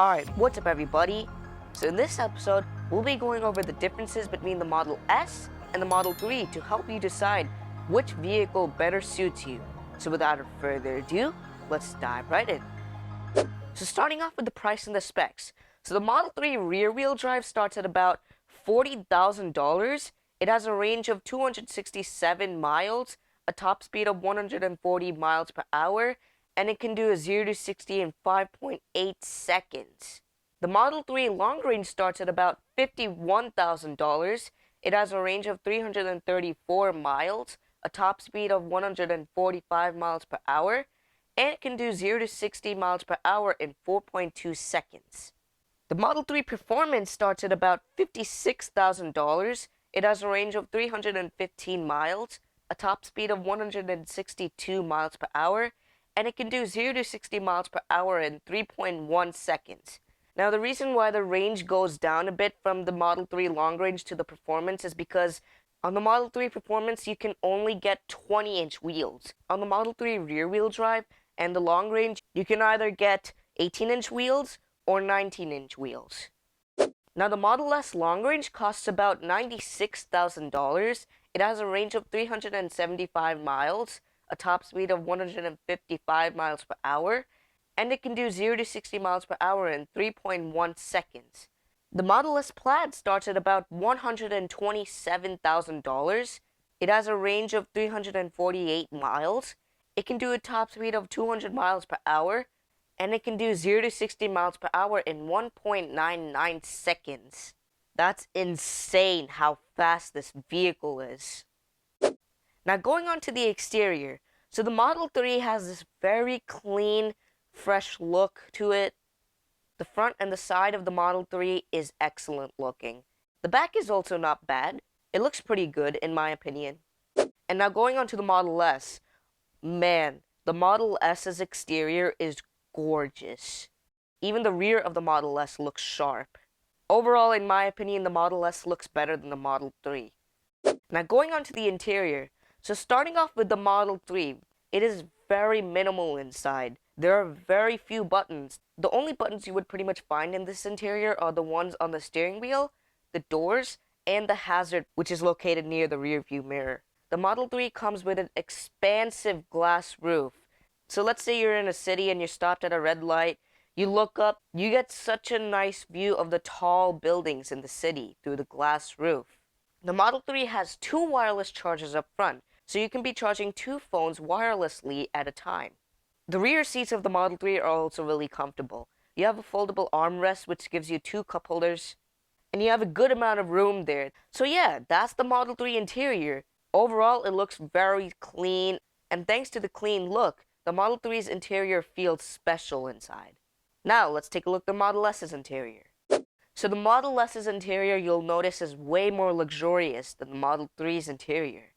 Alright, what's up everybody? So in this episode, we'll be going over the differences between the Model S and the Model 3 to help you decide which vehicle better suits you. So without further ado, let's dive right in. So starting off with the price and the specs. So the Model 3 rear-wheel drive starts at about $40,000. It has a range of 267 miles, a top speed of 140 miles per hour, and it can do a 0 to 60 in 5.8 seconds. The Model 3 long range starts at about $51,000. It has a range of 334 miles, a top speed of 145 miles per hour, and it can do 0 to 60 miles per hour in 4.2 seconds. The Model 3 Performance starts at about $56,000. It has a range of 315 miles, a top speed of 162 miles per hour, and it can do 0 to 60 miles per hour in 3.1 seconds. Now, the reason why the range goes down a bit from the Model 3 long range to the Performance is because on the Model 3 Performance, you can only get 20-inch wheels. On the Model 3 rear-wheel drive and the long range, you can either get 18-inch wheels or 19-inch wheels. Now, the Model S long range costs about $96,000. It has a range of 375 miles, a top speed of 155 miles per hour, and it can do 0 to 60 miles per hour in 3.1 seconds. The Model S Plaid starts at about $127,000. It has a range of 348 miles. It can do a top speed of 200 miles per hour, and it can do 0 to 60 miles per hour in 1.99 seconds. That's insane how fast this vehicle is. Now going on to the exterior. So the Model 3 has this very clean, fresh look to it. The front and the side of the Model 3 is excellent looking. The back is also not bad. It looks pretty good in my opinion. And now going on to the Model S. Man, the Model S's exterior is gorgeous. Even the rear of the Model S looks sharp. Overall, in my opinion, the Model S looks better than the Model 3. Now going on to the interior. So starting off with the Model 3, it is very minimal inside. There are very few buttons. The only buttons you would pretty much find in this interior are the ones on the steering wheel, the doors, and the hazard, which is located near the rear view mirror. The Model 3 comes with an expansive glass roof. So let's say you're in a city and you're stopped at a red light. You look up, you get such a nice view of the tall buildings in the city through the glass roof. The Model 3 has two wireless chargers up front, so you can be charging two phones wirelessly at a time. The rear seats of the Model 3 are also really comfortable. You have a foldable armrest which gives you two cup holders, and you have a good amount of room there. So yeah, that's the Model 3 interior. Overall, it looks very clean, and thanks to the clean look, the Model 3's interior feels special inside. Now, let's take a look at the Model S's interior. So the Model S's interior, you'll notice, is way more luxurious than the Model 3's interior.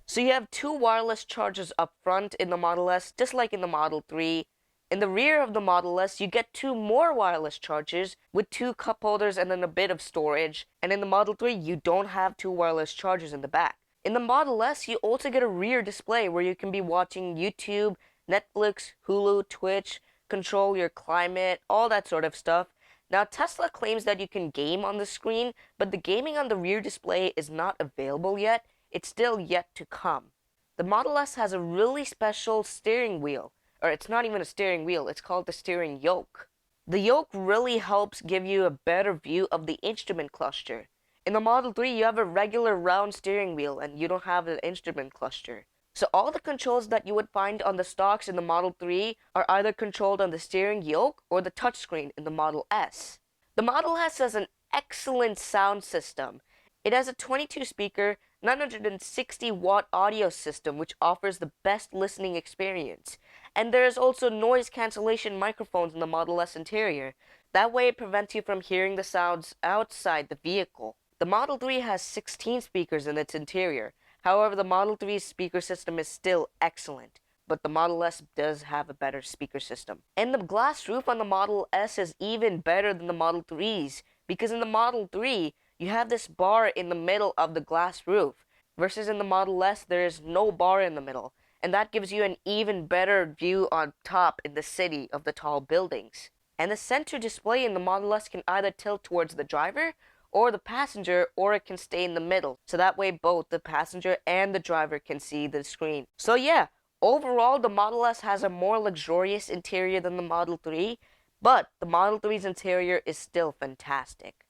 So you have two wireless chargers up front in the Model S, just like in the Model 3. In the rear of the Model S, you get two more wireless chargers with two cup holders and then a bit of storage. And in the Model 3, you don't have two wireless chargers in the back. In the Model S, you also get a rear display where you can be watching YouTube, Netflix, Hulu, Twitch, control your climate, all that sort of stuff. Now, Tesla claims that you can game on the screen, but the gaming on the rear display is not available yet. It's still yet to come. The Model S has a really special steering wheel, or it's not even a steering wheel, it's called the steering yoke. The yoke really helps give you a better view of the instrument cluster. In the Model 3, you have a regular round steering wheel and you don't have an instrument cluster. So all the controls that you would find on the stocks in the Model 3 are either controlled on the steering yoke or the touchscreen in the Model S. The Model S has an excellent sound system. It has a 22-speaker, 960-watt audio system which offers the best listening experience. And there is also noise cancellation microphones in the Model S interior. That way it prevents you from hearing the sounds outside the vehicle. The Model 3 has 16 speakers in its interior. However, the Model 3's speaker system is still excellent, but the Model S does have a better speaker system. And the glass roof on the Model S is even better than the Model 3's, because in the Model 3, you have this bar in the middle of the glass roof, versus in the Model S, there is no bar in the middle, and that gives you an even better view on top in the city of the tall buildings. And the center display in the Model S can either tilt towards the driver or the passenger, or it can stay in the middle. So that way both the passenger and the driver can see the screen. So yeah, overall the Model S has a more luxurious interior than the Model 3, but the Model 3's interior is still fantastic.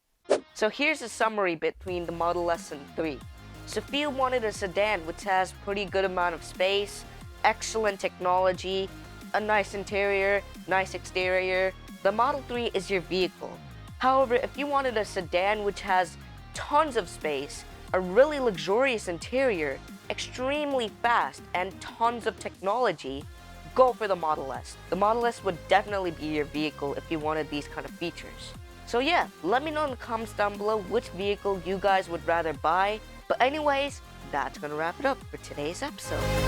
So here's a summary between the Model S and 3. So if you wanted a sedan which has pretty good amount of space, excellent technology, a nice interior, nice exterior, the Model 3 is your vehicle. However, if you wanted a sedan which has tons of space, a really luxurious interior, extremely fast, and tons of technology, go for the Model S. The Model S would definitely be your vehicle if you wanted these kind of features. So yeah, let me know in the comments down below which vehicle you guys would rather buy. But anyways, that's gonna wrap it up for today's episode.